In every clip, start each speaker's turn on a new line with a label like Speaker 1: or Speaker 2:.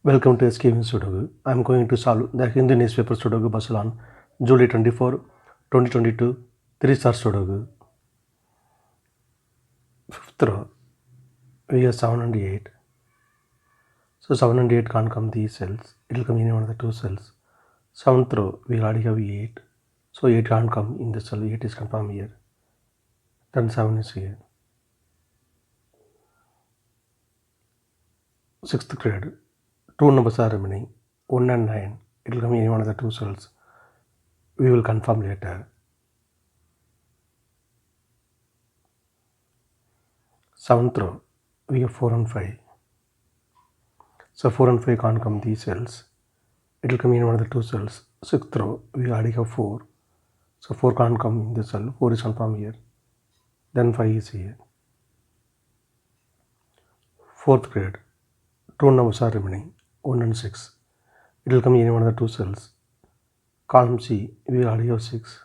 Speaker 1: Welcome to SkVm Sudoku. I am going to solve the Hindi newspaper Sudoku puzzle on July 24, 2022, 3-star Sudoku. Fifth row, we have 7 and 8. So 7 and 8 can't come these cells. It will come in one of the two cells. 7th row, we already have 8. So 8 can't come in the cell. 8 is confirmed here. Then 7 is here. 6th grade, two numbers are remaining, 1 and 9. It will come in one of the two cells. We will confirm later. 7th row, we have 4 and 5. So 4 and 5 can't come these cells. It will come in one of the two cells. 6th row, we already have 4. So 4 can't come in this cell. 4 is confirmed here. Then 5 is here. 4th grade, two numbers are remaining, 1 and 6. It will come in one of the two cells. Column C, we already have 6.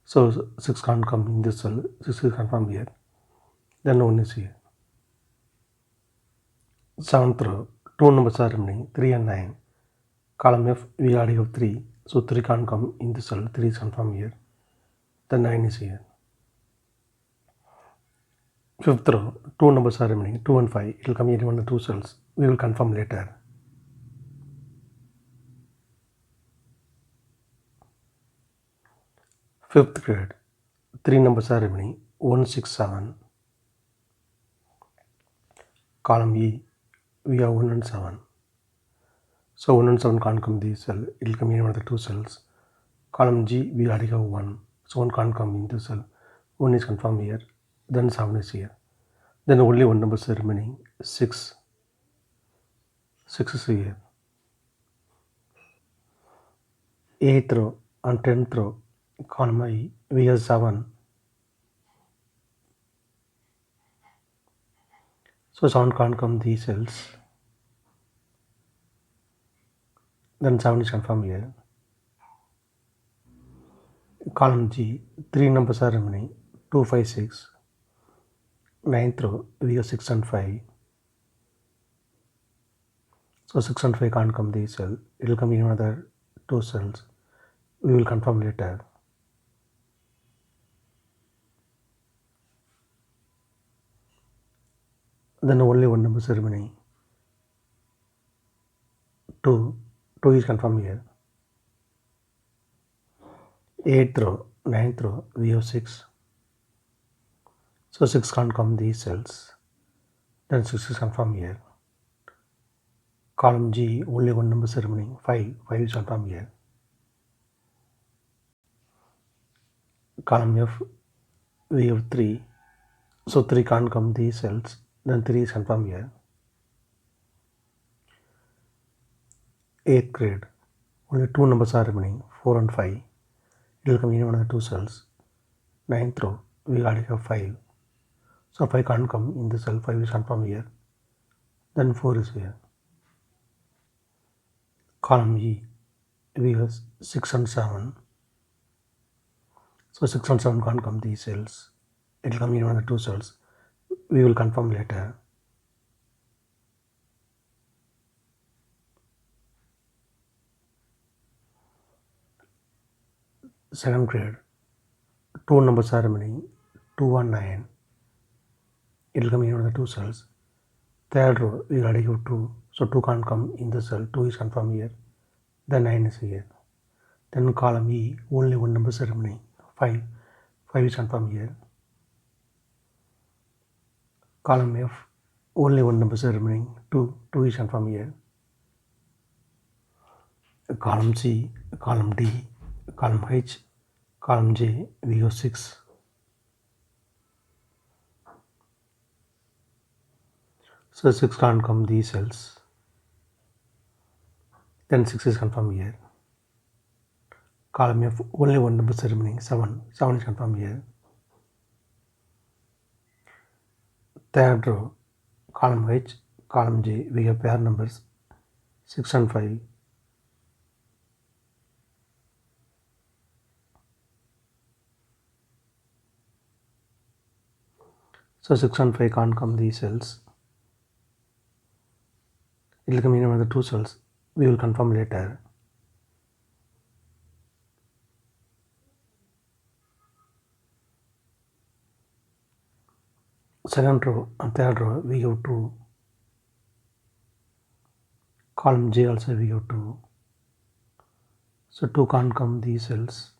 Speaker 1: So 6 can't come in this cell. 6 is confirmed here. Then 1 is here. 7th row, two numbers are remaining, 3 and 9. Column F, we already have 3. So 3 can't come in this cell. 3 is confirmed here. Then 9 is here. 5th row, two numbers are remaining, 2 and 5. It will come in one of the two cells. We will confirm later. 5th grade, 3 numbers are remaining, 1, 6, 7. Column E, we have 1 and 7. So 1 and 7 can't come this cell. It will come in one of the two cells. Column G, we already have 1. So 1 can't come in this cell. 1 is confirmed here. Then 7 is here. Then only one number is remaining, 6. 6 is here. 8th row and 10th row, column I, we have 7. So 7 can't come these cells. Then 7 is confirmed here. Column G, 3 numbers are remaining, 2, 5, 6. 9th row, we have 6 and 5. So 6 and 5 can't come this cell. It will come in another two cells. We will confirm later. Then only one number is remaining, 2. 2 is confirmed here. 8th row, 9th row, we have 6. So 6 can't come these cells. Then 6 is confirmed here. Column G, only one number is remaining, 5. 5 is confirmed here. Column F, we have 3. So 3 can't come these cells. Then 3 is confirmed here. 8th grade, only 2 numbers are remaining, 4 and 5. It will come in one of the two cells. 9th row, we already have 5. So 5 can't come in the cell. 5 is confirmed here. Then 4 is here. Column E, we have 6 and 7. So 6 and 7 can't come these cells. It will come in one of the two cells. We will confirm later. Second grade, 2 numbers are remaining, 2 and 9. It will come in one of the two cells. Third row, we already have 2. So 2 can't come in the cell. 2 is confirmed here. Then 9 is here. Then column E, only one number is remaining, 5. 5 is confirmed here. Column F, only one number is remaining, 2. 2 is confirmed here. Column C, column D, column H, column J, we have 6. So 6 can't come these cells. Then 6 is confirmed here. Column F, only one number is remaining, 7. 7 is confirmed here. Third row, column H, column J, we have pair numbers, 6 and 5. So 6 and 5 can't come these cells. It will come in another 2 cells. We will confirm later. Second row and third row we have 2. Column J also we have 2. So 2 can't come these cells.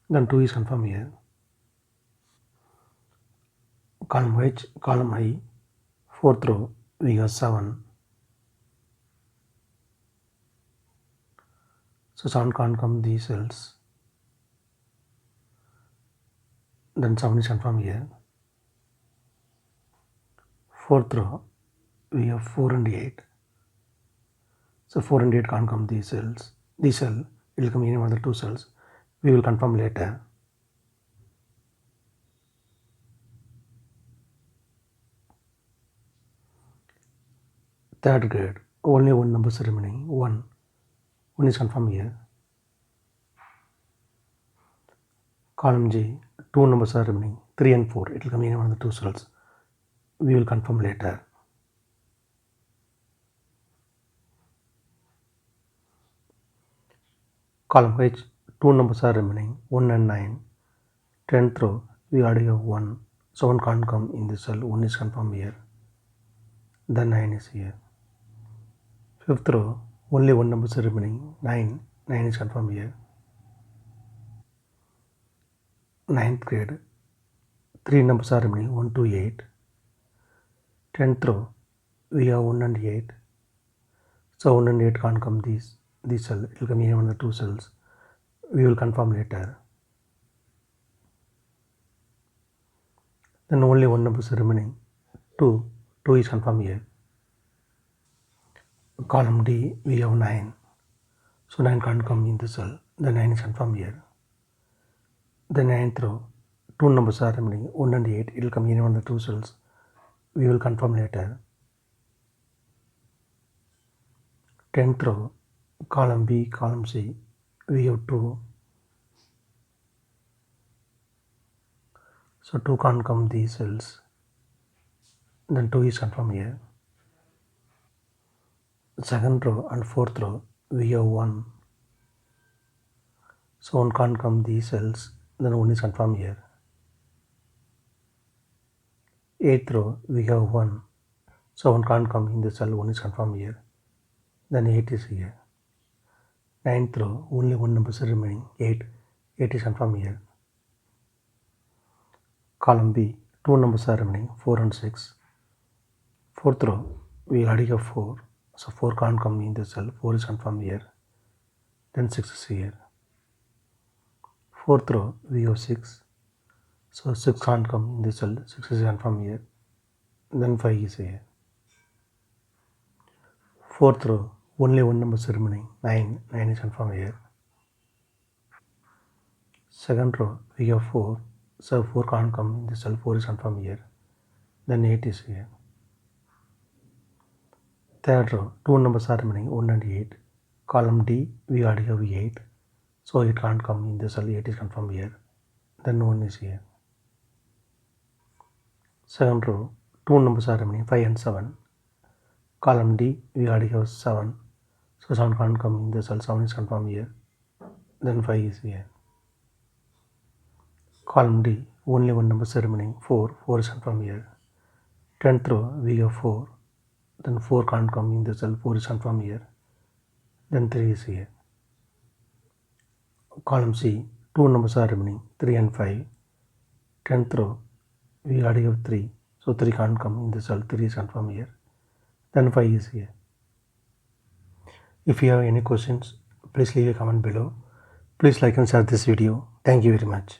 Speaker 1: Then 2 is confirmed here. Column H, column I, fourth row we have 7. So 7 can't come these cells. Then 7 is confirmed here. Fourth row we have 4 and 8. So 4 and 8 can't come these cells. This cell it will come in another 2 cells. We will confirm later. Third grade, only one number remaining. 1. 1 is confirmed here. Column G, 2 numbers are remaining. 3 and 4. It will come in one of the 2 cells. We will confirm later. Column H, 2 numbers are remaining. 1 and 9. 10th row, we already have 1. So 1 can't come in this cell. 1 is confirmed here. Then 9 is here. 5th row, only 1 number is remaining. 9. 9 is confirmed here. 9th grade, 3 numbers are remaining. 1 to 8. 10th row, we have 1 and 8. So 1 and 8 can't come this cell. It will come in one of the 2 cells. We will confirm later. Then only 1 number is remaining. 2. 2 is confirmed here. Column D, we have 9. So 9 can't come in the cell. The 9 is confirmed here. The 9th row, 2 numbers are remaining. 1 and 8. It will come in one of the 2 cells. We will confirm later. 10th row, column B, column C, we have 2. So 2 can't come these cells. Then 2 is confirmed here. Second row and fourth row, we have 1. So 1 can't come these cells. Then 1 is confirmed here. 8th row, we have 1. So 1 can't come in the cell. 1 is confirmed here. Then 8 is here. 9th row, only 1 number is remaining. 8. 8 is confirmed here. Column B, 2 numbers are remaining. 4 and 6. 4th row, we already have 4. So 4 can't come in the cell. 4 is confirmed here. Then 6 is here. 4th row, we have 6. So 6 can't come in the cell. 6 is confirmed here. Then 5 is here. 4th row, only 1 number is remaining. 9. 9 is confirmed here. Second row, we have 4. So 4 can't come in the cell. 4 is confirmed here. Then 8 is here. Third row, 2 numbers are remaining. 1 and 8. Column D, we already have 8. So it can't come in the cell. 8 is confirmed here. Then 1 is here. Second row, 2 numbers are remaining. 5 and 7. Column D, we already have 7. So 7 can't come in the cell. 7 is confirmed here. Then 5 is here. Column D, only 1 number is remaining. 4. 4 is confirmed here. 10th row, we have 4. Then 4 can't come in the cell. 4 is confirmed here. Then 3 is here. Column C, 2 numbers are remaining. 3 and 5. 10th row, we already have 3. So 3 can't come in the cell. 3 is confirmed here. Then 5 is here. If you have any questions, please leave a comment below. Please like and share this video. Thank you very much.